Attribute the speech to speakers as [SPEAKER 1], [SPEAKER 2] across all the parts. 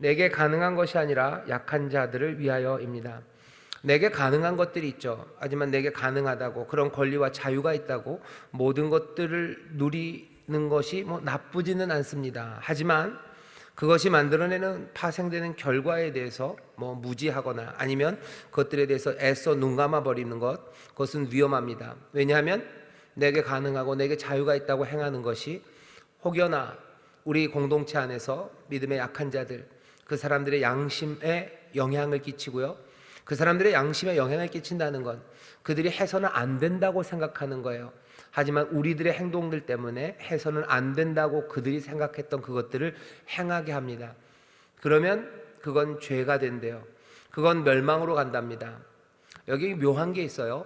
[SPEAKER 1] 내게 가능한 것이 아니라 약한 자들을 위하여입니다. 내게 가능한 것들이 있죠. 하지만 내게 가능하다고, 그런 권리와 자유가 있다고 모든 것들을 누리는 것이 나쁘지는 않습니다. 하지만 그것이 만들어내는 파생되는 결과에 대해서 무지하거나 아니면 그것들에 대해서 애써 눈 감아 버리는 그것은 위험합니다. 왜냐하면 내게 가능하고 내게 자유가 있다고 행하는 것이 혹여나 우리 공동체 안에서 믿음의 약한 자들, 그 사람들의 양심에 영향을 끼치고요, 그 사람들의 양심에 영향을 끼친다는 건 그들이 해서는 안 된다고 생각하는 거예요. 하지만 우리들의 행동들 때문에 해서는 안 된다고 그들이 생각했던 그것들을 행하게 합니다. 그러면 그건 죄가 된대요. 그건 멸망으로 간답니다. 여기 묘한 게 있어요.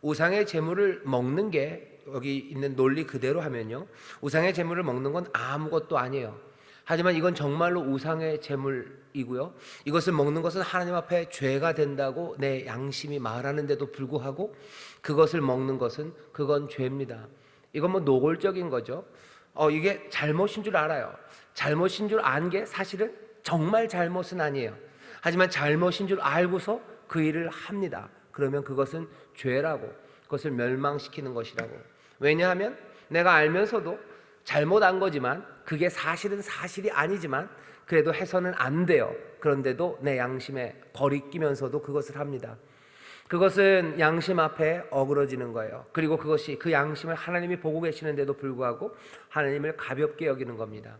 [SPEAKER 1] 우상의 제물을 먹는 게, 여기 있는 논리 그대로 하면요, 우상의 제물을 먹는 건 아무것도 아니에요. 하지만 이건 정말로 우상의 제물이고요, 이것을 먹는 것은 하나님 앞에 죄가 된다고 내 양심이 말하는데도 불구하고 그것을 먹는 것은 그건 죄입니다. 이건 노골적인 거죠. 이게 잘못인 줄 알아요. 잘못인 줄 안 게 사실은 정말 잘못은 아니에요. 하지만 잘못인 줄 알고서 그 일을 합니다. 그러면 그것은 죄라고, 그것을 멸망시키는 것이라고. 왜냐하면 내가 알면서도 잘못 안 거지만 그게 사실은 사실이 아니지만 그래도 해서는 안 돼요. 그런데도 내 양심에 거리끼면서도 그것을 합니다. 그것은 양심 앞에 어그러지는 거예요. 그리고 그것이, 그 양심을 하나님이 보고 계시는데도 불구하고 하나님을 가볍게 여기는 겁니다.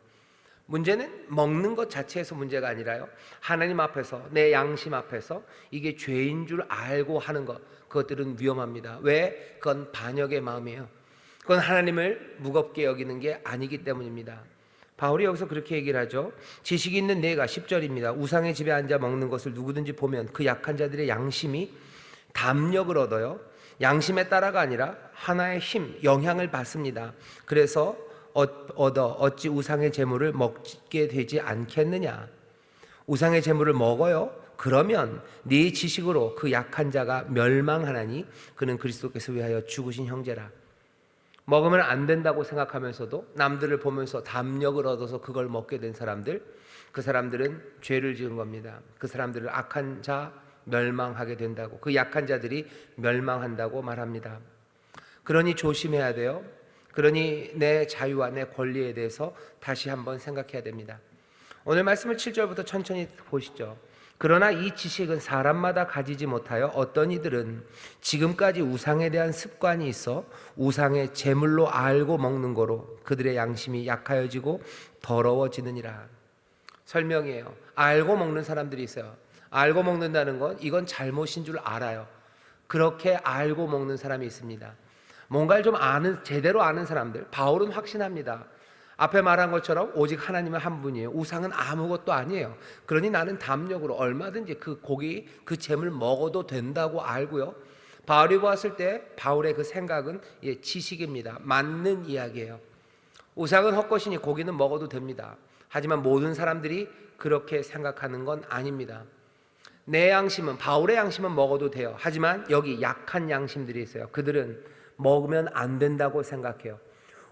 [SPEAKER 1] 문제는 먹는 것 자체에서 문제가 아니라요, 하나님 앞에서, 내 양심 앞에서 이게 죄인 줄 알고 하는 것, 그것들은 위험합니다. 왜? 그건 반역의 마음이에요. 그건 하나님을 무겁게 여기는 게 아니기 때문입니다. 바울이 여기서 그렇게 얘기를 하죠. 지식이 있는 내가, 10절입니다. 우상의 집에 앉아 먹는 것을 누구든지 보면 그 약한 자들의 양심이 담력을 얻어요. 양심에 따라가 아니라 하나의 힘, 영향을 받습니다. 그래서 어찌 우상의 제물을 먹게 되지 않겠느냐. 우상의 제물을 먹어요. 그러면 네 지식으로 그 약한 자가 멸망하나니 그는 그리스도께서 위하여 죽으신 형제라. 먹으면 안 된다고 생각하면서도 남들을 보면서 담력을 얻어서 그걸 먹게 된 사람들, 그 사람들은 죄를 지은 겁니다. 그 사람들을 악한 자, 멸망하게 된다고, 그 약한 자들이 멸망한다고 말합니다. 그러니 조심해야 돼요. 그러니 내 자유와 내 권리에 대해서 다시 한번 생각해야 됩니다. 오늘 말씀을 7절부터 천천히 보시죠. 그러나 이 지식은 사람마다 가지지 못하여 어떤 이들은 지금까지 우상에 대한 습관이 있어 우상의 제물로 알고 먹는 거로 그들의 양심이 약하여지고 더러워지느니라. 설명이에요. 알고 먹는 사람들이 있어요. 알고 먹는다는 건 이건 잘못인 줄 알아요. 그렇게 알고 먹는 사람이 있습니다. 뭔가를 좀 제대로 아는 사람들, 바울은 확신합니다. 앞에 말한 것처럼 오직 하나님은 한 분이에요. 우상은 아무것도 아니에요. 그러니 나는 담력으로 얼마든지 그 고기, 그 재물 먹어도 된다고 알고요. 바울이 보았을 때 바울의 그 생각은 지식입니다. 맞는 이야기예요. 우상은 헛것이니 고기는 먹어도 됩니다. 하지만 모든 사람들이 그렇게 생각하는 건 아닙니다. 내 양심은, 바울의 양심은 먹어도 돼요. 하지만 여기 약한 양심들이 있어요. 그들은 먹으면 안 된다고 생각해요.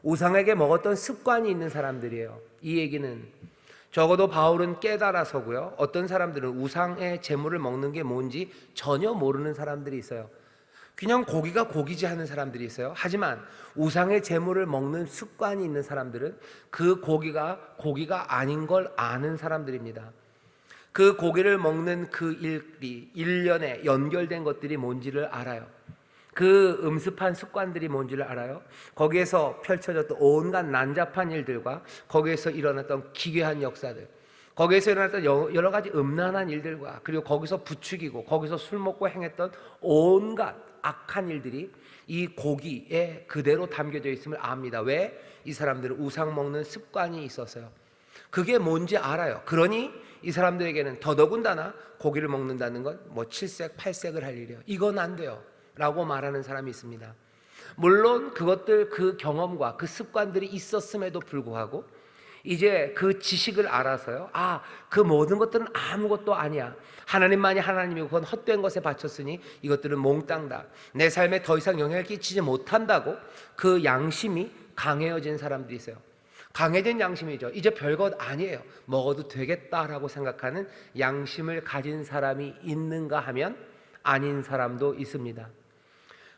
[SPEAKER 1] 우상에게 먹었던 습관이 있는 사람들이에요. 이 얘기는 적어도 바울은 깨달아서고요, 어떤 사람들은 우상의 제물을 먹는 게 뭔지 전혀 모르는 사람들이 있어요. 그냥 고기가 고기지 하는 사람들이 있어요. 하지만 우상의 제물을 먹는 습관이 있는 사람들은 그 고기가 아닌 걸 아는 사람들입니다. 그 고기를 먹는 그 일이 일련에 연결된 것들이 뭔지를 알아요. 그 음습한 습관들이 뭔지를 알아요. 거기에서 펼쳐졌던 온갖 난잡한 일들과 거기에서 일어났던 기괴한 역사들, 거기에서 일어났던 여러 가지 음란한 일들과, 그리고 거기서 부추기고 거기서 술 먹고 행했던 온갖 악한 일들이 이 고기에 그대로 담겨져 있음을 압니다. 왜? 이 사람들은 우상 먹는 습관이 있었어요. 그게 뭔지 알아요. 그러니 이 사람들에게는 더더군다나 고기를 먹는다는 건 7색 8색을 할 일이에요. 이건 안 돼요 라고 말하는 사람이 있습니다. 물론 그것들, 그 경험과 그 습관들이 있었음에도 불구하고 이제 그 지식을 알아서요, 그 모든 것들은 아무것도 아니야, 하나님만이 하나님이고 그건 헛된 것에 바쳤으니 이것들은 몽땅다, 내 삶에 더 이상 영향을 끼치지 못한다고 그 양심이 강해져진 사람들이 있어요. 강해진 양심이죠. 이제 별것 아니에요. 먹어도 되겠다라고 생각하는 양심을 가진 사람이 있는가 하면 아닌 사람도 있습니다.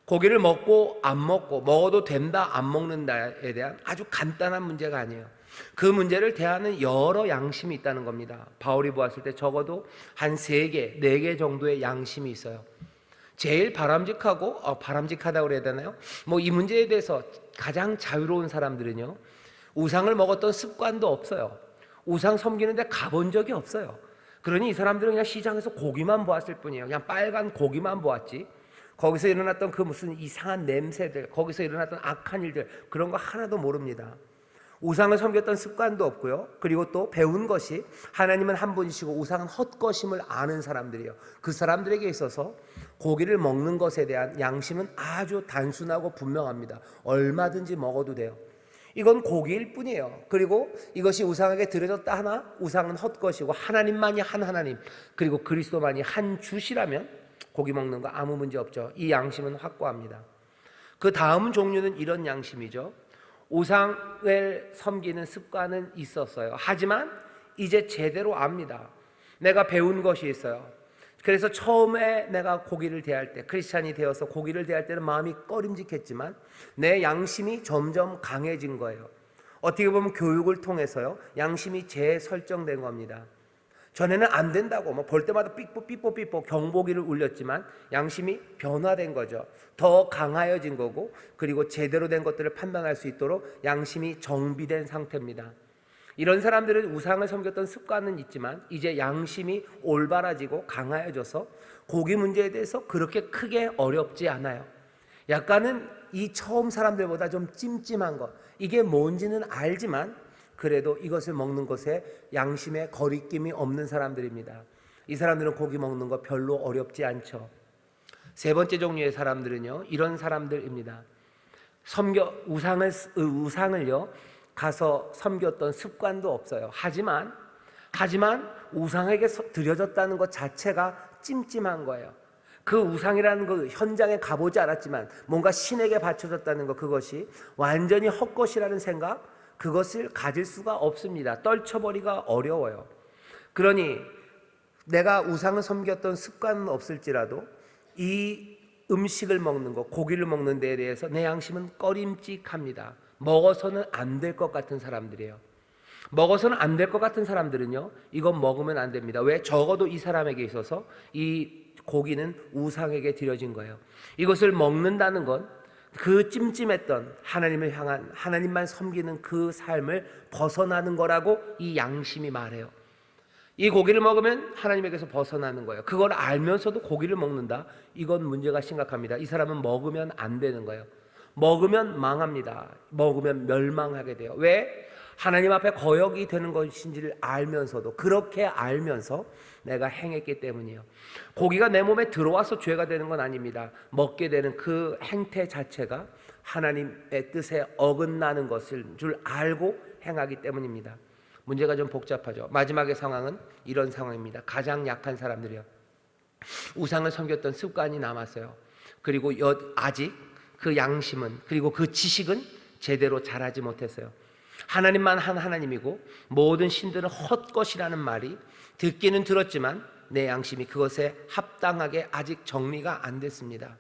[SPEAKER 1] 고기를 먹고 안 먹고, 먹어도 된다 안 먹는다에 대한 아주 간단한 문제가 아니에요. 그 문제를 대하는 여러 양심이 있다는 겁니다. 바울이 보았을 때 적어도 한 3개, 4개 정도의 양심이 있어요. 제일 바람직하고 바람직하다고 그래야 되나요? 이 문제에 대해서 가장 자유로운 사람들은요, 우상을 먹었던 습관도 없어요. 우상 섬기는데 가본 적이 없어요. 그러니 이 사람들은 그냥 시장에서 고기만 보았을 뿐이에요. 그냥 빨간 고기만 보았지, 거기서 일어났던 그 무슨 이상한 냄새들, 거기서 일어났던 악한 일들, 그런 거 하나도 모릅니다. 우상을 섬겼던 습관도 없고요. 그리고 또 배운 것이 하나님은 한 분이시고 우상은 헛것임을 아는 사람들이에요. 그 사람들에게 있어서 고기를 먹는 것에 대한 양심은 아주 단순하고 분명합니다. 얼마든지 먹어도 돼요. 이건 고기일 뿐이에요. 그리고 이것이 우상에게 드려졌다 하나, 우상은 헛것이고 하나님만이 한 하나님, 그리고 그리스도만이 한 주시라면 고기 먹는 거 아무 문제 없죠. 이 양심은 확고합니다. 그 다음 종류는 이런 양심이죠. 우상을 섬기는 습관은 있었어요. 하지만 이제 제대로 압니다. 내가 배운 것이 있어요. 그래서 처음에 내가 고기를 대할 때, 크리스찬이 되어서 고기를 대할 때는 마음이 꺼림직했지만 내 양심이 점점 강해진 거예요. 어떻게 보면 교육을 통해서요, 양심이 재설정된 겁니다. 전에는 안 된다고 볼 때마다 삐뽀 경보기를 울렸지만 양심이 변화된 거죠. 더 강하여진 거고, 그리고 제대로 된 것들을 판단할 수 있도록 양심이 정비된 상태입니다. 이런 사람들은 우상을 섬겼던 습관은 있지만 이제 양심이 올바라지고 강하여져서 고기 문제에 대해서 그렇게 크게 어렵지 않아요. 약간은 이 처음 사람들보다 좀 찜찜한 것, 이게 뭔지는 알지만 그래도 이것을 먹는 것에 양심에 거리낌이 없는 사람들입니다. 이 사람들은 고기 먹는 거 별로 어렵지 않죠. 3번째 종류의 사람들은요, 이런 사람들입니다. 우상을요 가서 섬겼던 습관도 없어요. 하지만 우상에게 드려졌다는 것 자체가 찜찜한 거예요. 그 우상이라는 그 현장에 가보지 않았지만 뭔가 신에게 바쳐졌다는 것, 그것이 완전히 헛것이라는 생각, 그것을 가질 수가 없습니다. 떨쳐버리기가 어려워요. 그러니 내가 우상을 섬겼던 습관은 없을지라도 이 음식을 먹는 것, 고기를 먹는 데에 대해서 내 양심은 꺼림칙합니다. 먹어서는 안 될 것 같은 사람들이에요. 먹어서는 안 될 것 같은 사람들은요, 이건 먹으면 안 됩니다. 왜? 적어도 이 사람에게 있어서 이 고기는 우상에게 드려진 거예요. 이것을 먹는다는 건 그 찜찜했던 하나님을 향한, 하나님만 섬기는 그 삶을 벗어나는 거라고 이 양심이 말해요. 이 고기를 먹으면 하나님에게서 벗어나는 거예요. 그걸 알면서도 고기를 먹는다? 이건 문제가 심각합니다. 이 사람은 먹으면 안 되는 거예요. 먹으면 망합니다. 먹으면 멸망하게 돼요. 왜? 하나님 앞에 거역이 되는 것인지를 알면서도, 그렇게 알면서 내가 행했기 때문이에요. 고기가 내 몸에 들어와서 죄가 되는 건 아닙니다. 먹게 되는 그 행태 자체가 하나님의 뜻에 어긋나는 것을 줄 알고 행하기 때문입니다. 문제가 좀 복잡하죠. 마지막의 상황은 이런 상황입니다. 가장 약한 사람들이요, 우상을 섬겼던 습관이 남았어요. 그리고 아직 그 양심은, 그리고 그 지식은 제대로 자라지 못했어요. 하나님만 한 하나님이고 모든 신들은 헛것이라는 말이 듣기는 들었지만 내 양심이 그것에 합당하게 아직 정리가 안 됐습니다.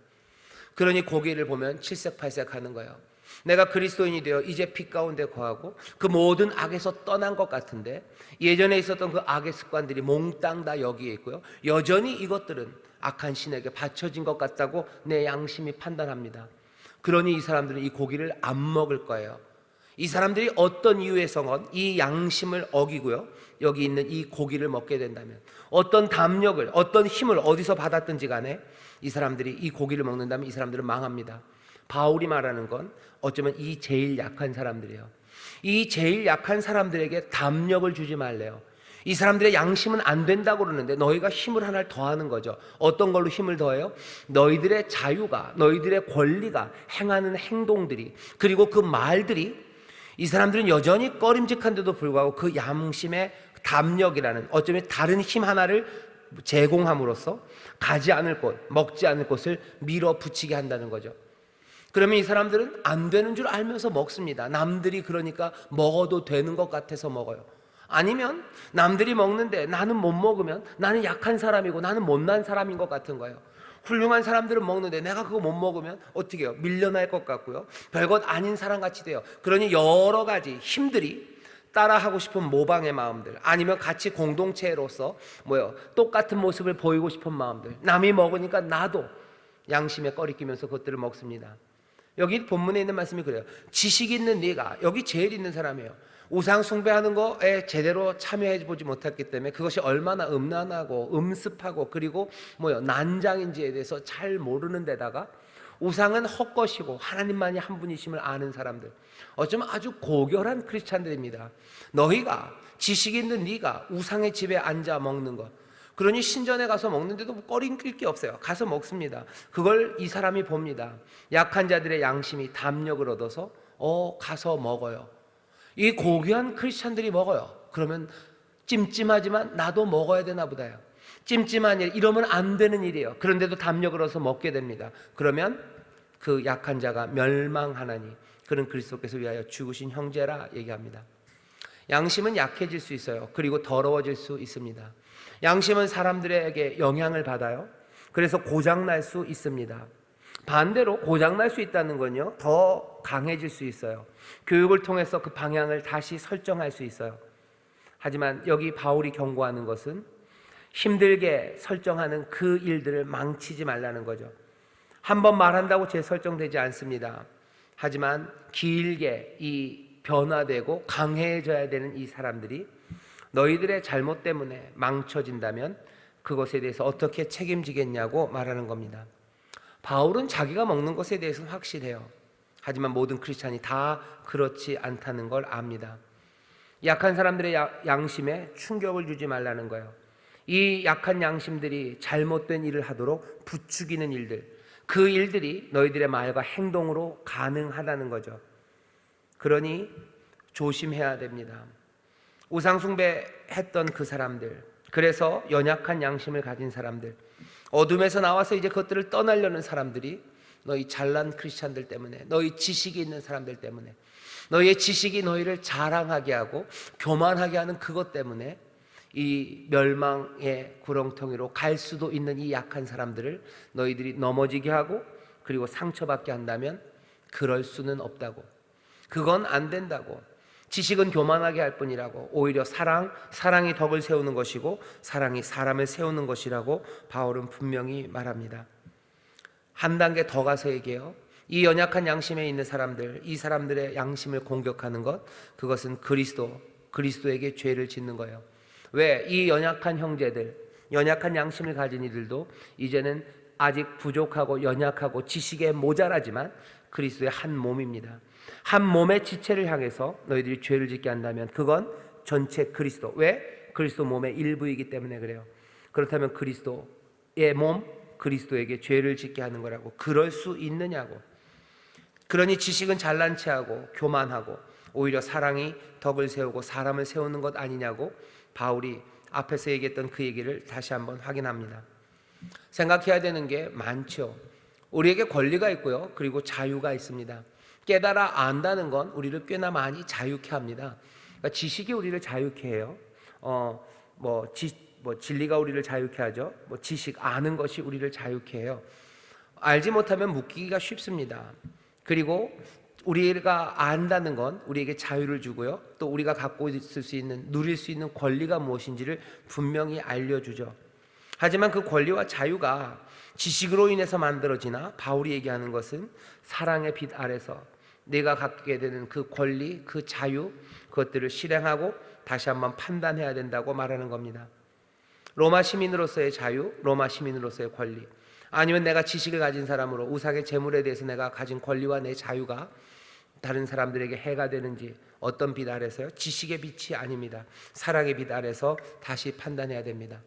[SPEAKER 1] 그러니 고기를 보면 칠색팔색하는 거예요. 내가 그리스도인이 되어 이제 빛 가운데 거하고 그 모든 악에서 떠난 것 같은데 예전에 있었던 그 악의 습관들이 몽땅 다 여기에 있고요, 여전히 이것들은 악한 신에게 바쳐진 것 같다고 내 양심이 판단합니다. 그러니 이 사람들은 이 고기를 안 먹을 거예요. 이 사람들이 어떤 이유에서건 이 양심을 어기고요, 여기 있는 이 고기를 먹게 된다면, 어떤 담력을, 어떤 힘을 어디서 받았든지 간에 이 사람들이 이 고기를 먹는다면 이 사람들은 망합니다. 바울이 말하는 건 어쩌면 이 제일 약한 사람들이에요. 이 제일 약한 사람들에게 담력을 주지 말래요. 이 사람들의 양심은 안 된다고 그러는데 너희가 힘을 하나를 더하는 거죠. 어떤 걸로 힘을 더해요? 너희들의 자유가, 너희들의 권리가 행하는 행동들이, 그리고 그 말들이, 이 사람들은 여전히 꺼림직한데도 불구하고 그 양심의 담력이라는, 어쩌면 다른 힘 하나를 제공함으로써 가지 않을 곳, 먹지 않을 곳을 밀어붙이게 한다는 거죠. 그러면 이 사람들은 안 되는 줄 알면서 먹습니다. 남들이 그러니까 먹어도 되는 것 같아서 먹어요. 아니면 남들이 먹는데 나는 못 먹으면 나는 약한 사람이고 나는 못난 사람인 것 같은 거예요. 훌륭한 사람들은 먹는데 내가 그거 못 먹으면 어떻게 해요? 밀려날 것 같고요. 별것 아닌 사람같이 돼요. 그러니 여러 가지 힘들이 따라하고 싶은 모방의 마음들, 아니면 같이 공동체로서 똑같은 모습을 보이고 싶은 마음들, 남이 먹으니까 나도 양심에 꺼리끼면서 그것들을 먹습니다. 여기 본문에 있는 말씀이 그래요. 지식 있는 네가, 여기 제일 있는 사람이에요. 우상 숭배하는 거에 제대로 참여해 보지 못했기 때문에 그것이 얼마나 음란하고 음습하고 그리고 난장인지에 대해서 잘 모르는 데다가 우상은 헛것이고 하나님만이 한 분이심을 아는 사람들, 어쩌면 아주 고결한 크리스찬들입니다. 너희가, 지식 있는 네가 우상의 집에 앉아 먹는 것, 그러니 신전에 가서 먹는데도 꺼림낄 게 없어요. 가서 먹습니다. 그걸 이 사람이 봅니다. 약한 자들의 양심이 담력을 얻어서 가서 먹어요. 이 고귀한 크리스찬들이 먹어요. 그러면 찜찜하지만 나도 먹어야 되나 보다요. 찜찜한 일, 이러면 안 되는 일이에요. 그런데도 담력을 얻어서 먹게 됩니다. 그러면 그 약한 자가 멸망하나니 그는 그리스도께서 위하여 죽으신 형제라 얘기합니다. 양심은 약해질 수 있어요. 그리고 더러워질 수 있습니다. 양심은 사람들에게 영향을 받아요. 그래서 고장날 수 있습니다. 반대로 고장날 수 있다는 건요, 더 강해질 수 있어요. 교육을 통해서 그 방향을 다시 설정할 수 있어요. 하지만 여기 바울이 경고하는 것은 힘들게 설정하는 그 일들을 망치지 말라는 거죠. 한번 말한다고 재설정되지 않습니다. 하지만 길게 이 변화되고 강해져야 되는 이 사람들이 너희들의 잘못 때문에 망쳐진다면 그것에 대해서 어떻게 책임지겠냐고 말하는 겁니다. 바울은 자기가 먹는 것에 대해서는 확실해요. 하지만 모든 크리스찬이 다 그렇지 않다는 걸 압니다. 약한 사람들의 양심에 충격을 주지 말라는 거예요. 이 약한 양심들이 잘못된 일을 하도록 부추기는 일들, 그 일들이 너희들의 말과 행동으로 가능하다는 거죠. 그러니 조심해야 됩니다. 우상숭배했던 그 사람들, 그래서 연약한 양심을 가진 사람들, 어둠에서 나와서 이제 그것들을 떠나려는 사람들이 너희 잘난 크리스찬들 때문에, 너희 지식이 있는 사람들 때문에, 너희의 지식이 너희를 자랑하게 하고 교만하게 하는 그것 때문에 이 멸망의 구렁텅이로 갈 수도 있는 이 약한 사람들을 너희들이 넘어지게 하고 그리고 상처받게 한다면 그럴 수는 없다고, 그건 안 된다고. 지식은 교만하게 할 뿐이라고. 오히려 사랑이 덕을 세우는 것이고 사랑이 사람을 세우는 것이라고 바울은 분명히 말합니다. 한 단계 더 가서 얘기해요. 이 연약한 양심에 있는 사람들, 이 사람들의 양심을 공격하는 것, 그것은 그리스도에게 죄를 짓는 거예요. 왜? 이 연약한 형제들, 연약한 양심을 가진 이들도 이제는 아직 부족하고 연약하고 지식에 모자라지만 그리스도의 한 몸입니다. 한 몸의 지체를 향해서 너희들이 죄를 짓게 한다면 그건 전체 그리스도, 왜? 그리스도 몸의 일부이기 때문에 그래요. 그렇다면 그리스도의 몸, 그리스도에게 죄를 짓게 하는 거라고. 그럴 수 있느냐고. 그러니 지식은 잘난 체하고 교만하고 오히려 사랑이 덕을 세우고 사람을 세우는 것 아니냐고 바울이 앞에서 얘기했던 그 얘기를 다시 한번 확인합니다. 생각해야 되는 게 많죠. 우리에게 권리가 있고요, 그리고 자유가 있습니다. 깨달아 안다는 건 우리를 꽤나 많이 자유케 합니다. 그러니까 지식이 우리를 자유케 해요. 진리가 우리를 자유케 하죠. 지식, 아는 것이 우리를 자유케 해요. 알지 못하면 묶이기가 쉽습니다. 그리고 우리가 안다는 건 우리에게 자유를 주고요, 또 우리가 갖고 있을 수 있는, 누릴 수 있는 권리가 무엇인지를 분명히 알려주죠. 하지만 그 권리와 자유가 지식으로 인해서 만들어지나 바울이 얘기하는 것은 사랑의 빛 아래서 내가 갖게 되는 그 권리, 그 자유, 그것들을 실행하고 다시 한번 판단해야 된다고 말하는 겁니다. 로마 시민으로서의 자유, 로마 시민으로서의 권리, 아니면 내가 지식을 가진 사람으로 우상의 재물에 대해서 내가 가진 권리와 내 자유가 다른 사람들에게 해가 되는지 어떤 빛 아래서요? 지식의 빛이 아닙니다. 사랑의 빛 아래서 다시 판단해야 됩니다.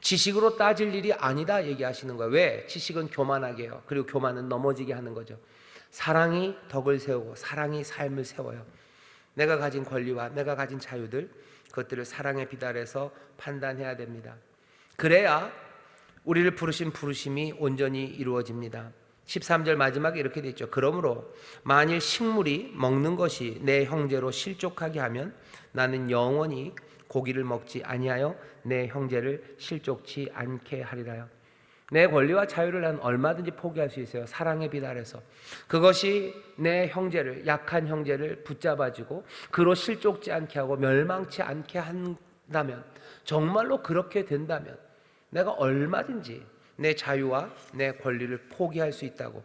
[SPEAKER 1] 지식으로 따질 일이 아니다 얘기하시는 거예요. 왜? 지식은 교만하게 해요. 그리고 교만은 넘어지게 하는 거죠. 사랑이 덕을 세우고 사랑이 삶을 세워요. 내가 가진 권리와 내가 가진 자유들, 그것들을 사랑의 빛 아래서 판단해야 됩니다. 그래야 우리를 부르신 부르심이 온전히 이루어집니다. 13절 마지막에 이렇게 돼 있죠. 그러므로 만일 식물이 먹는 것이 내 형제로 실족하게 하면 나는 영원히 고기를 먹지 아니하여 내 형제를 실족치 않게 하리라요. 내 권리와 자유를 난 얼마든지 포기할 수 있어요. 사랑의 빛 아래서. 그것이 내 형제를, 약한 형제를 붙잡아주고 그로 실족지 않게 하고 멸망치 않게 한다면, 정말로 그렇게 된다면 내가 얼마든지 내 자유와 내 권리를 포기할 수 있다고.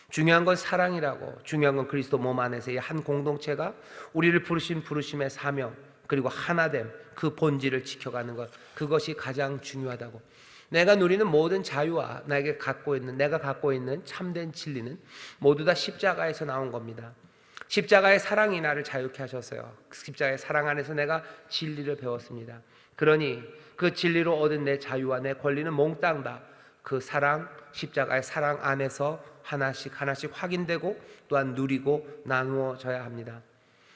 [SPEAKER 1] 중요한 건 사랑이라고. 중요한 건 그리스도 몸 안에서의 한 공동체가 우리를 부르신 부르심의 사명, 그리고 하나됨, 그 본질을 지켜가는 것, 그것이 가장 중요하다고. 내가 누리는 모든 자유와 내가 갖고 있는 참된 진리는 모두 다 십자가에서 나온 겁니다. 십자가의 사랑이 나를 자유케 하셨어요. 십자가의 사랑 안에서 내가 진리를 배웠습니다. 그러니 그 진리로 얻은 내 자유와 내 권리는 몽땅 다 그 사랑, 십자가의 사랑 안에서 하나씩 확인되고 또한 누리고 나누어져야 합니다.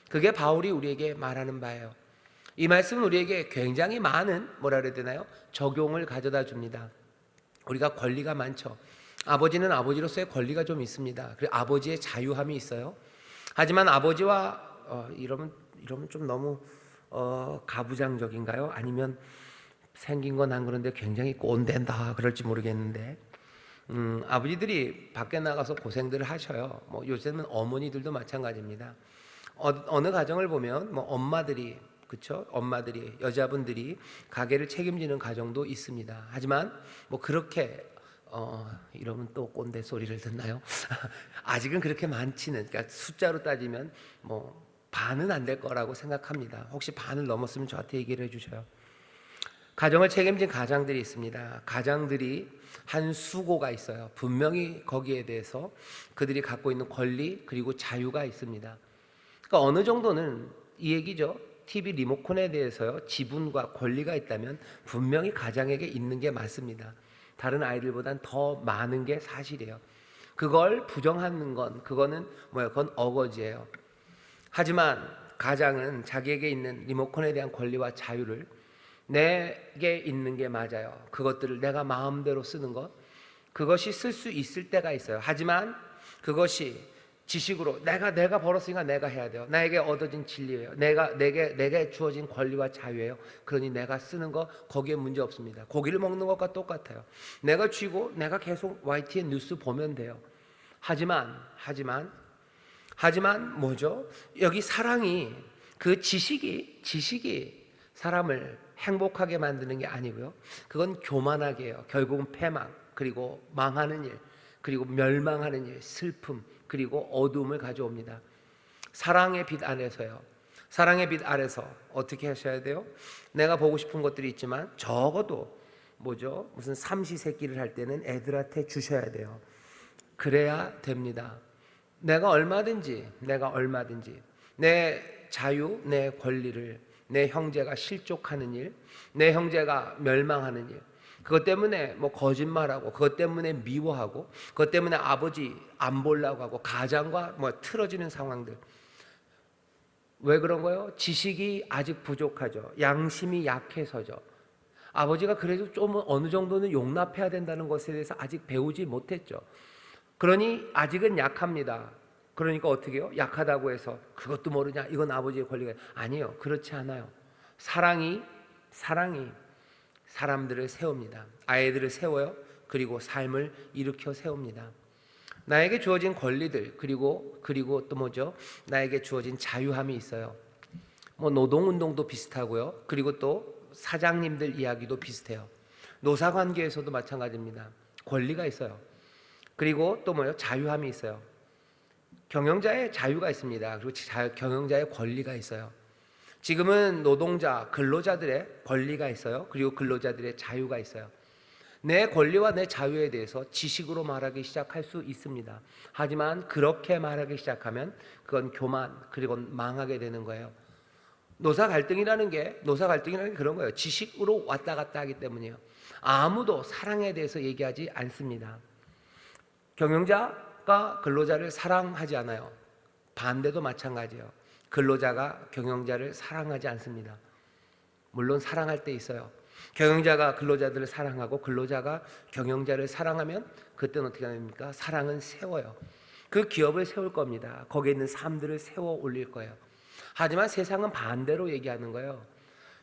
[SPEAKER 1] 그게 바울이 우리에게 말하는 바예요. 이 말씀은 우리에게 굉장히 많은 뭐라 그래야 되나요? 적용을 가져다 줍니다. 우리가 권리가 많죠. 아버지는 아버지로서의 권리가 좀 있습니다. 그리고 아버지의 자유함이 있어요. 하지만 아버지와 이러면 좀 너무 가부장적인가요? 아니면 생긴 건 안 그런데 굉장히 꼰대다 그럴지 모르겠는데, 아버지들이 밖에 나가서 고생들을 하셔요. 뭐 요새는 어머니들도 마찬가지입니다. 어느 가정을 보면 뭐 엄마들이, 그렇죠? 엄마들이, 여자분들이 가게를 책임지는 가정도 있습니다. 하지만 뭐 그렇게 이러면 또 꼰대 소리를 듣나요? 아직은 그렇게 많지는, 그러니까 숫자로 따지면 뭐 반은 안 될 거라고 생각합니다. 혹시 반을 넘었으면 저한테 얘기를 해주셔요. 가정을 책임진 가장들이 있습니다. 가장들이 한 수고가 있어요. 분명히 거기에 대해서 그들이 갖고 있는 권리 그리고 자유가 있습니다. 그러니까 어느 정도는 이 얘기죠. TV 리모컨에 대해서요, 지분과 권리가 있다면 분명히 가장에게 있는 게 맞습니다. 다른 아이들보단 더 많은 게 사실이에요. 그걸 부정하는 건, 그거는 그건 어거지예요. 하지만 가장은 자기에게 있는 리모컨에 대한 권리와 자유를 내게 있는 게 맞아요. 그것들을 내가 마음대로 쓰는 것, 그것이 쓸 수 있을 때가 있어요. 하지만 그것이 지식으로 내가 벌었으니까 내가 해야 돼요. 나에게 얻어진 진리예요. 내게 주어진 권리와 자유예요. 그러니 내가 쓰는 거 거기에 문제 없습니다. 고기를 먹는 것과 똑같아요. 내가 쥐고 내가 계속 YTN 뉴스 보면 돼요. 하지만 뭐죠? 여기 사랑이, 그 지식이 사람을 행복하게 만드는 게 아니고요, 그건 교만하게 해요. 결국은 패망, 그리고 망하는 일, 그리고 멸망하는 일, 슬픔, 그리고 어두움을 가져옵니다. 사랑의 빛 안에서요. 사랑의 빛 아래서 어떻게 하셔야 돼요? 내가 보고 싶은 것들이 있지만 적어도 무슨 삼시세끼를 할 때는 애들한테 주셔야 돼요. 그래야 됩니다. 내가 얼마든지 내 자유, 내 권리를, 내 형제가 실족하는 일, 내 형제가 멸망하는 일, 그것 때문에 거짓말하고, 그것 때문에 미워하고, 그것 때문에 아버지 안 보려고 하고, 가장과 틀어지는 상황들. 왜 그런 거예요? 지식이 아직 부족하죠. 양심이 약해서죠. 아버지가 그래도 좀 어느 정도는 용납해야 된다는 것에 대해서 아직 배우지 못했죠. 그러니 아직은 약합니다. 그러니까 어떻게 해요? 약하다고 해서 그것도 모르냐? 이건 아버지의 권리가 아니에요. 그렇지 않아요. 사랑이 사람들을 세웁니다. 아이들을 세워요. 그리고 삶을 일으켜 세웁니다. 나에게 주어진 권리들, 그리고 또 나에게 주어진 자유함이 있어요. 노동운동도 비슷하고요. 그리고 또 사장님들 이야기도 비슷해요. 노사관계에서도 마찬가지입니다. 권리가 있어요. 그리고 또 자유함이 있어요. 경영자의 자유가 있습니다. 그리고 경영자의 권리가 있어요. 지금은 노동자, 근로자들의 권리가 있어요. 그리고 근로자들의 자유가 있어요. 내 권리와 내 자유에 대해서 지식으로 말하기 시작할 수 있습니다. 하지만 그렇게 말하기 시작하면 그건 교만, 그리고 망하게 되는 거예요. 노사 갈등이라는 게 그런 거예요. 지식으로 왔다 갔다 하기 때문이에요. 아무도 사랑에 대해서 얘기하지 않습니다. 경영자가 근로자를 사랑하지 않아요. 반대도 마찬가지예요. 근로자가 경영자를 사랑하지 않습니다. 물론 사랑할 때 있어요. 경영자가 근로자들을 사랑하고 근로자가 경영자를 사랑하면 그때는 어떻게 됩니까? 사랑은 세워요. 그 기업을 세울 겁니다. 거기에 있는 사람들을 세워 올릴 거예요. 하지만 세상은 반대로 얘기하는 거예요.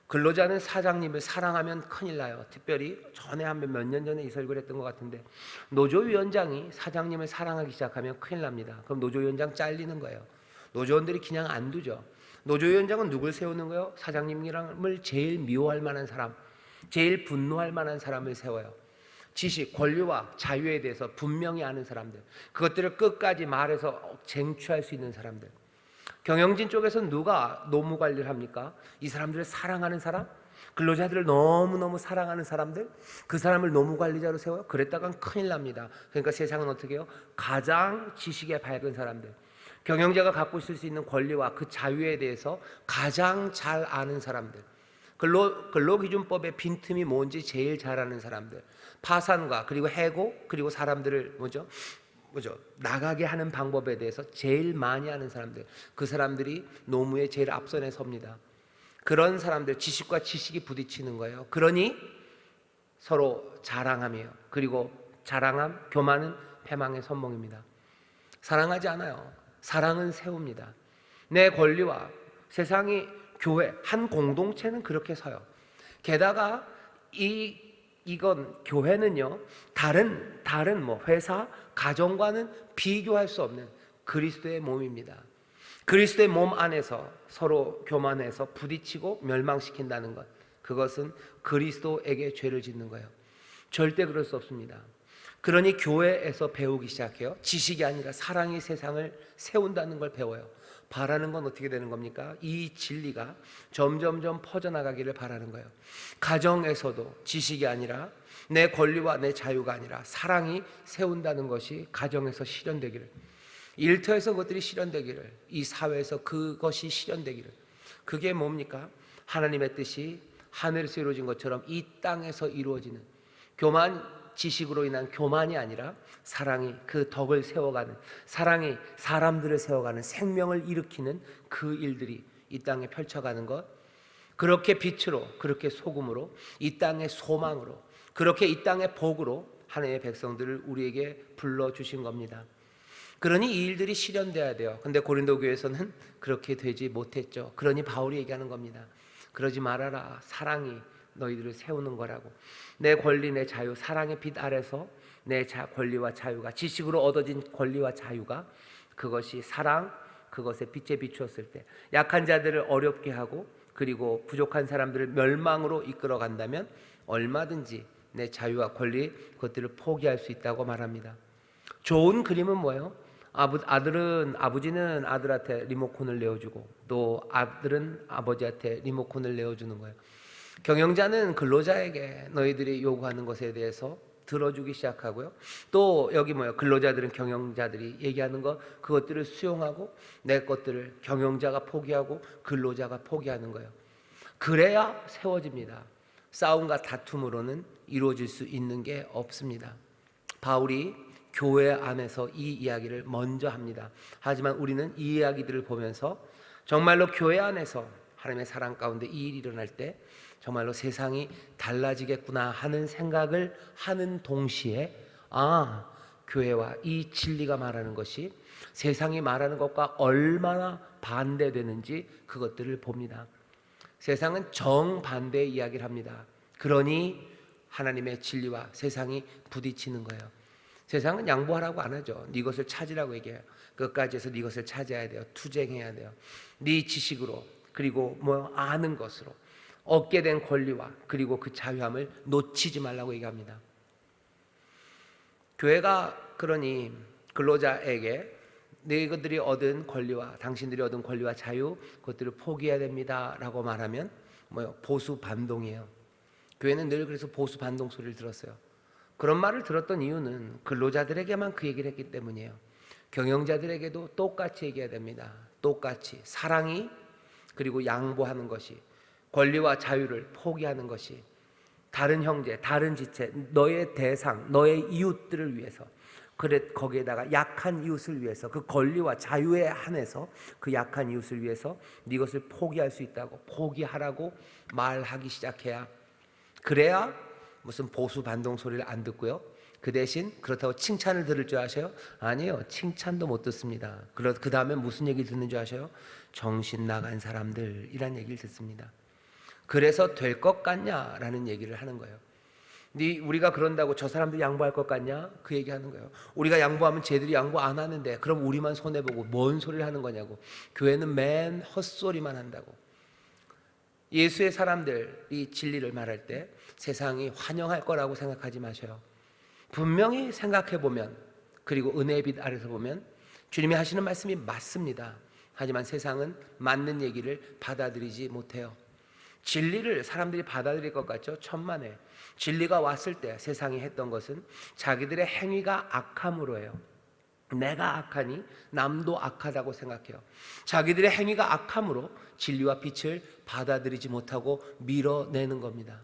[SPEAKER 1] 근로자는 사장님을 사랑하면 큰일 나요. 특별히 전에 한 몇 년 전에 이 설교를 했던 것 같은데, 노조위원장이 사장님을 사랑하기 시작하면 큰일 납니다. 그럼 노조위원장 잘리는 거예요. 노조원들이 그냥 안 두죠. 노조위원장은 누굴 세우는 거예요? 사장님을 제일 미워할 만한 사람, 제일 분노할 만한 사람을 세워요. 지식, 권리와 자유에 대해서 분명히 아는 사람들, 그것들을 끝까지 말해서 쟁취할 수 있는 사람들. 경영진 쪽에서는 누가 노무 관리를 합니까? 이 사람들을 사랑하는 사람, 근로자들을 너무너무 사랑하는 사람들, 그 사람을 노무 관리자로 세워요. 그랬다간 큰일 납니다. 그러니까 세상은 어떻게 해요? 가장 지식에 밝은 사람들, 경영자가 갖고 있을 수 있는 권리와 그 자유에 대해서 가장 잘 아는 사람들, 근로기준법의 빈틈이 뭔지 제일 잘 아는 사람들, 파산과 그리고 해고 그리고 사람들을 뭐죠? 나가게 하는 방법에 대해서 제일 많이 아는 사람들, 그 사람들이 노무에 제일 앞선에 섭니다. 그런 사람들, 지식과 지식이 부딪히는 거예요. 그러니 서로 자랑하며, 그리고 자랑함, 교만은 패망의 선봉입니다. 사랑하지 않아요. 사랑은 세웁니다. 내 권리와 세상이, 교회, 한 공동체는 그렇게 서요. 게다가 이건 교회는요, 다른 뭐 회사, 가정과는 비교할 수 없는 그리스도의 몸입니다. 그리스도의 몸 안에서 서로 교만해서 부딪히고 멸망시킨다는 것, 그것은 그리스도에게 죄를 짓는 거예요. 절대 그럴 수 없습니다. 그러니 교회에서 배우기 시작해요. 지식이 아니라 사랑이 세상을 세운다는 걸 배워요. 바라는 건 어떻게 되는 겁니까? 이 진리가 점점점 퍼져나가기를 바라는 거예요. 가정에서도 지식이 아니라, 내 권리와 내 자유가 아니라 사랑이 세운다는 것이 가정에서 실현되기를, 일터에서 그것들이 실현되기를, 이 사회에서 그것이 실현되기를. 그게 뭡니까? 하나님의 뜻이 하늘에서 이루어진 것처럼 이 땅에서 이루어지는, 지식으로 인한 교만이 아니라 사랑이 그 덕을 세워가는, 사랑이 사람들을 세워가는, 생명을 일으키는 그 일들이 이 땅에 펼쳐가는 것, 그렇게 빛으로, 그렇게 소금으로, 이 땅의 소망으로, 그렇게 이 땅의 복으로 하나님의 백성들을 우리에게 불러주신 겁니다. 그러니 이 일들이 실현돼야 돼요. 근데 고린도 교회에서는 그렇게 되지 못했죠. 그러니 바울이 얘기하는 겁니다. 그러지 말아라. 사랑이 너희들을 세우는 거라고. 내 권리, 내 자유, 사랑의 빛 아래서 내 권리와 자유가, 지식으로 얻어진 권리와 자유가, 그것이 사랑, 그것의 빛에 비추었을 때 약한 자들을 어렵게 하고, 그리고 부족한 사람들을 멸망으로 이끌어 간다면 얼마든지 내 자유와 권리, 그것들을 포기할 수 있다고 말합니다. 좋은 그림은 뭐예요? 아버지는 아들한테 리모컨을 내어주고, 또 아들은 아버지한테 리모컨을 내어주는 거예요. 경영자는 근로자에게 너희들이 요구하는 것에 대해서 들어주기 시작하고요. 또 여기 근로자들은 경영자들이 얘기하는 것, 그것들을 수용하고, 내 것들을 경영자가 포기하고 근로자가 포기하는 거예요. 그래야 세워집니다. 싸움과 다툼으로는 이루어질 수 있는 게 없습니다. 바울이 교회 안에서 이 이야기를 먼저 합니다. 하지만 우리는 이 이야기들을 보면서 정말로 교회 안에서 하나님의 사랑 가운데 이 일이 일어날 때 정말로 세상이 달라지겠구나 하는 생각을 하는 동시에, 교회와 이 진리가 말하는 것이 세상이 말하는 것과 얼마나 반대되는지 그것들을 봅니다. 세상은 정반대의 이야기를 합니다. 그러니 하나님의 진리와 세상이 부딪히는 거예요. 세상은 양보하라고 안 하죠. 네 것을 찾으라고 얘기해요. 끝까지 해서 네 것을 찾아야 돼요. 투쟁해야 돼요. 네 지식으로, 그리고 아는 것으로 얻게 된 권리와 그리고 그 자유함을 놓치지 말라고 얘기합니다. 교회가 그러니 근로자에게 너희들이 얻은 권리와, 당신들이 얻은 권리와 자유, 그것들을 포기해야 됩니다 라고 말하면 보수 반동이에요. 교회는 늘 그래서 보수 반동 소리를 들었어요. 그런 말을 들었던 이유는 근로자들에게만 그 얘기를 했기 때문이에요. 경영자들에게도 똑같이 얘기해야 됩니다. 똑같이 사랑이, 그리고 양보하는 것이, 권리와 자유를 포기하는 것이, 다른 형제, 다른 지체, 너의 대상, 너의 이웃들을 위해서, 거기에다가 약한 이웃을 위해서, 그 권리와 자유에 한해서 그 약한 이웃을 위해서 네 것을 포기할 수 있다고, 포기하라고 말하기 시작해야 그래야 무슨 보수 반동 소리를 안 듣고요. 그 대신 그렇다고 칭찬을 들을 줄 아세요? 아니요. 칭찬도 못 듣습니다. 그 다음에 무슨 얘기 듣는 줄 아세요? 정신 나간 사람들이란 얘기를 듣습니다. 그래서 될 것 같냐라는 얘기를 하는 거예요. 우리가 그런다고 저 사람들 양보할 것 같냐? 그 얘기하는 거예요. 우리가 양보하면 쟤들이 양보 안 하는데 그럼 우리만 손해보고 뭔 소리를 하는 거냐고. 교회는 맨 헛소리만 한다고. 예수의 사람들이 진리를 말할 때 세상이 환영할 거라고 생각하지 마셔요. 분명히 생각해 보면, 그리고 은혜의 빛 아래서 보면 주님이 하시는 말씀이 맞습니다. 하지만 세상은 맞는 얘기를 받아들이지 못해요. 진리를 사람들이 받아들일 것 같죠? 천만에. 진리가 왔을 때 세상이 했던 것은 자기들의 행위가 악함으로 해요. 내가 악하니 남도 악하다고 생각해요. 자기들의 행위가 악함으로 진리와 빛을 받아들이지 못하고 밀어내는 겁니다.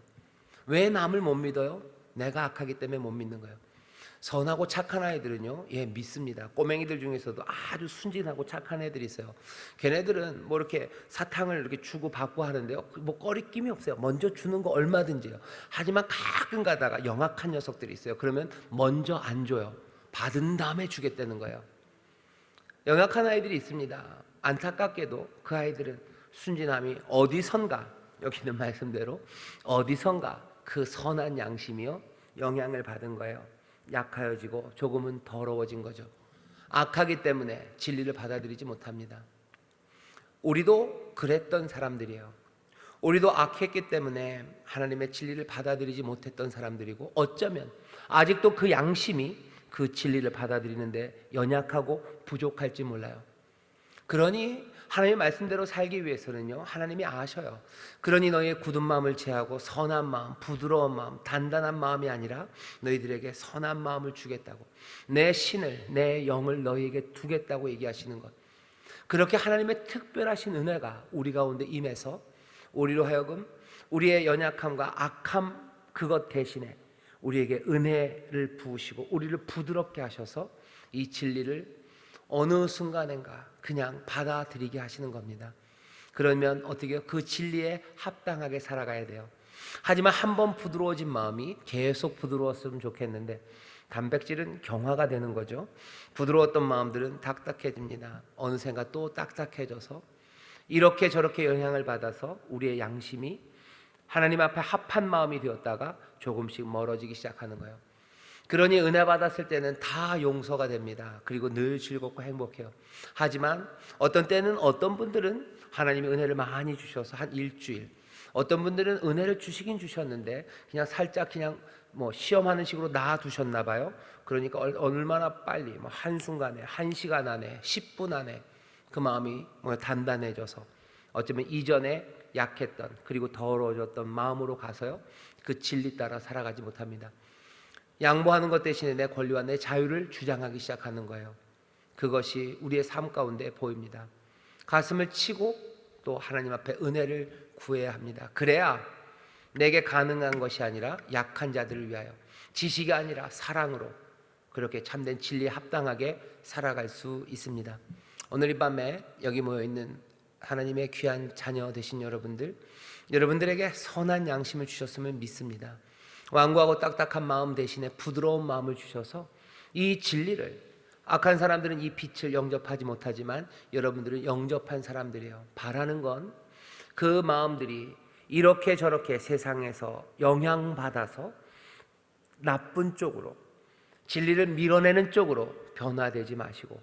[SPEAKER 1] 왜 남을 못 믿어요? 내가 악하기 때문에 못 믿는 거예요. 선하고 착한 아이들은요, 믿습니다. 꼬맹이들 중에서도 아주 순진하고 착한 애들이 있어요. 걔네들은 뭐 이렇게 사탕을 이렇게 주고 받고 하는데요, 뭐 꺼리낌이 없어요. 먼저 주는 거 얼마든지요. 하지만 가끔 가다가 영악한 녀석들이 있어요. 그러면 먼저 안 줘요. 받은 다음에 주겠다는 거예요. 영악한 아이들이 있습니다. 안타깝게도 그 아이들은 순진함이 어디선가, 여기 있는 말씀대로 어디선가 그 선한 양심이요, 영향을 받은 거예요. 약하여지고 조금은 더러워진 거죠. 악하기 때문에 진리를 받아들이지 못합니다. 우리도 그랬던 사람들이에요. 우리도 악했기 때문에 하나님의 진리를 받아들이지 못했던 사람들이고, 어쩌면 아직도 그 양심이 그 진리를 받아들이는데 연약하고 부족할지 몰라요. 그러니 하나님의 말씀대로 살기 위해서는요, 하나님이 아셔요. 그러니 너희의 굳은 마음을 제하고 선한 마음, 부드러운 마음, 단단한 마음이 아니라 너희들에게 선한 마음을 주겠다고, 내 신을, 내 영을 너희에게 두겠다고 얘기하시는 것. 그렇게 하나님의 특별하신 은혜가 우리 가운데 임해서 우리로 하여금 우리의 연약함과 악함 그것 대신에 우리에게 은혜를 부으시고 우리를 부드럽게 하셔서 이 진리를 어느 순간인가 그냥 받아들이게 하시는 겁니다. 그러면 어떻게 해요? 그 진리에 합당하게 살아가야 돼요. 하지만 한번 부드러워진 마음이 계속 부드러웠으면 좋겠는데 단백질은 경화가 되는 거죠. 부드러웠던 마음들은 딱딱해집니다. 어느샌가 또 딱딱해져서 이렇게 저렇게 영향을 받아서 우리의 양심이 하나님 앞에 합한 마음이 되었다가 조금씩 멀어지기 시작하는 거예요. 그러니 은혜 받았을 때는 다 용서가 됩니다. 그리고 늘 즐겁고 행복해요. 하지만 어떤 때는 어떤 분들은 하나님이 은혜를 많이 주셔서 한 일주일, 어떤 분들은 은혜를 주시긴 주셨는데 그냥 살짝 그냥 뭐 시험하는 식으로 놔두셨나 봐요. 그러니까 얼마나 빨리, 뭐 한순간에, 1시간 안에, 10분 안에 그 마음이 뭐 단단해져서 어쩌면 이전에 약했던 그리고 더러워졌던 마음으로 가서요, 그 진리 따라 살아가지 못합니다. 양보하는 것 대신에 내 권리와 내 자유를 주장하기 시작하는 거예요. 그것이 우리의 삶 가운데 보입니다. 가슴을 치고 또 하나님 앞에 은혜를 구해야 합니다. 그래야 내게 가능한 것이 아니라 약한 자들을 위하여, 지식이 아니라 사랑으로 그렇게 참된 진리에 합당하게 살아갈 수 있습니다. 오늘 이 밤에 여기 모여있는 하나님의 귀한 자녀 되신 여러분들에게 선한 양심을 주셨으면 믿습니다. 완고하고 딱딱한 마음 대신에 부드러운 마음을 주셔서 이 진리를, 악한 사람들은 이 빛을 영접하지 못하지만 여러분들은 영접한 사람들이에요. 바라는 건 그 마음들이 이렇게 저렇게 세상에서 영향받아서 나쁜 쪽으로, 진리를 밀어내는 쪽으로 변화되지 마시고,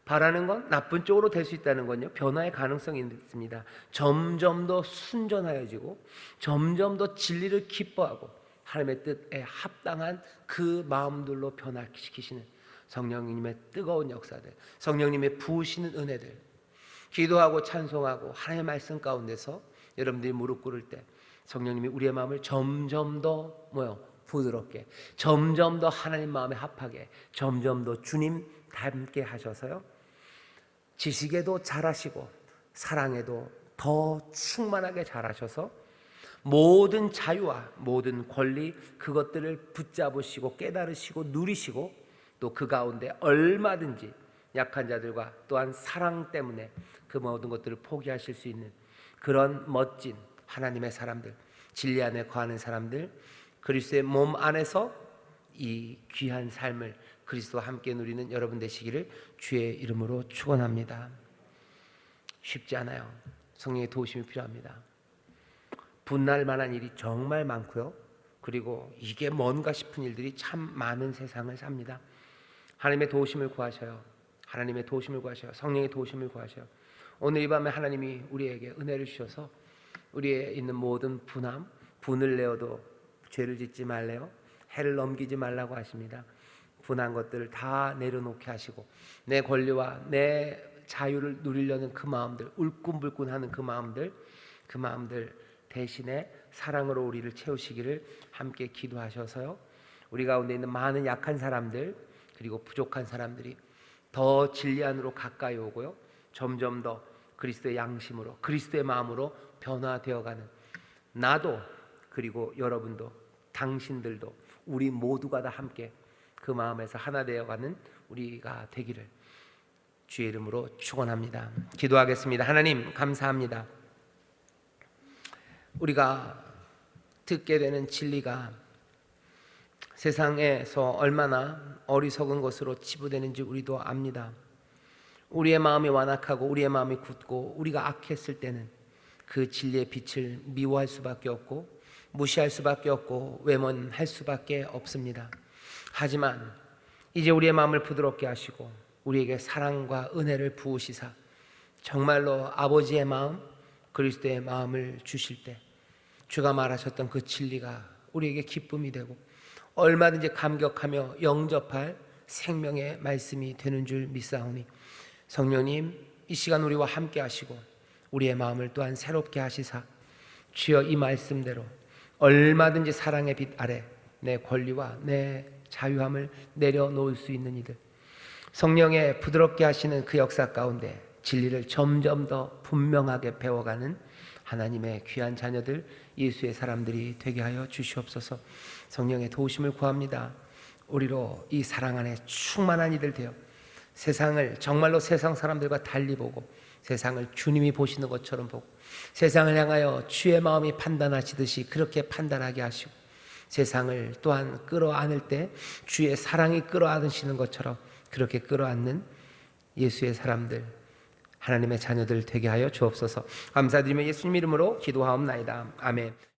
[SPEAKER 1] 바라는 건 나쁜 쪽으로 될 수 있다는 건요, 변화의 가능성이 있습니다. 점점 더 순전하여지고 점점 더 진리를 기뻐하고 하나님의 뜻에 합당한 그 마음들로 변화시키시는 성령님의 뜨거운 역사들, 성령님의 부으시는 은혜들, 기도하고 찬송하고 하나님의 말씀 가운데서 여러분들이 무릎 꿇을 때 성령님이 우리의 마음을 점점 더 부드럽게, 점점 더 하나님 마음에 합하게, 점점 더 주님 닮게 하셔서요, 지식에도 잘하시고 사랑에도 더 충만하게 잘하셔서 모든 자유와 모든 권리 그것들을 붙잡으시고 깨달으시고 누리시고, 또 그 가운데 얼마든지 약한 자들과 또한 사랑 때문에 그 모든 것들을 포기하실 수 있는 그런 멋진 하나님의 사람들, 진리 안에 거하는 사람들, 그리스도의 몸 안에서 이 귀한 삶을 그리스도와 함께 누리는 여러분 되시기를 주의 이름으로 축원합니다. 쉽지 않아요. 성령의 도우심이 필요합니다. 분날 만한 일이 정말 많고요. 그리고 이게 뭔가 싶은 일들이 참 많은 세상을 삽니다. 하나님의 도우심을 구하셔요. 하나님의 도우심을 구하셔요. 성령의 도우심을 구하셔요. 오늘 이 밤에 하나님이 우리에게 은혜를 주셔서 우리의 있는 모든 분을 내어도 죄를 짓지 말래요. 해를 넘기지 말라고 하십니다. 분한 것들을 다 내려놓게 하시고 내 권리와 내 자유를 누리려는 그 마음들, 울끈불끈하는 그 마음들 대신에 사랑으로 우리를 채우시기를 함께 기도하셔서요. 우리 가운데 있는 많은 약한 사람들 그리고 부족한 사람들이 더 진리 안으로 가까이 오고요. 점점 더 그리스도의 양심으로 그리스도의 마음으로 변화되어가는 나도 그리고 여러분도 당신들도 우리 모두가 다 함께 그 마음에서 하나 되어가는 우리가 되기를 주의 이름으로 축원합니다. 기도하겠습니다. 하나님 감사합니다. 우리가 듣게 되는 진리가 세상에서 얼마나 어리석은 것으로 치부되는지 우리도 압니다. 우리의 마음이 완악하고 우리의 마음이 굳고 우리가 악했을 때는 그 진리의 빛을 미워할 수밖에 없고 무시할 수밖에 없고 외면할 수밖에 없습니다. 하지만 이제 우리의 마음을 부드럽게 하시고 우리에게 사랑과 은혜를 부으시사 정말로 아버지의 마음, 그리스도의 마음을 주실 때 주가 말하셨던 그 진리가 우리에게 기쁨이 되고 얼마든지 감격하며 영접할 생명의 말씀이 되는 줄 믿사오니 성령님 이 시간 우리와 함께 하시고 우리의 마음을 또한 새롭게 하시사 주여 이 말씀대로 얼마든지 사랑의 빛 아래 내 권리와 내 자유함을 내려놓을 수 있는 이들, 성령의 부드럽게 하시는 그 역사 가운데 진리를 점점 더 분명하게 배워가는 하나님의 귀한 자녀들, 예수의 사람들이 되게 하여 주시옵소서. 성령의 도우심을 구합니다. 우리로 이 사랑 안에 충만한 이들 되어 세상을 정말로 세상 사람들과 달리 보고 세상을 주님이 보시는 것처럼 보고 세상을 향하여 주의 마음이 판단하시듯이 그렇게 판단하게 하시고 세상을 또한 끌어안을 때 주의 사랑이 끌어안으시는 것처럼 그렇게 끌어안는 예수의 사람들, 하나님의 자녀들 되게 하여 주옵소서. 감사드리며 예수님 이름으로 기도하옵나이다. 아멘.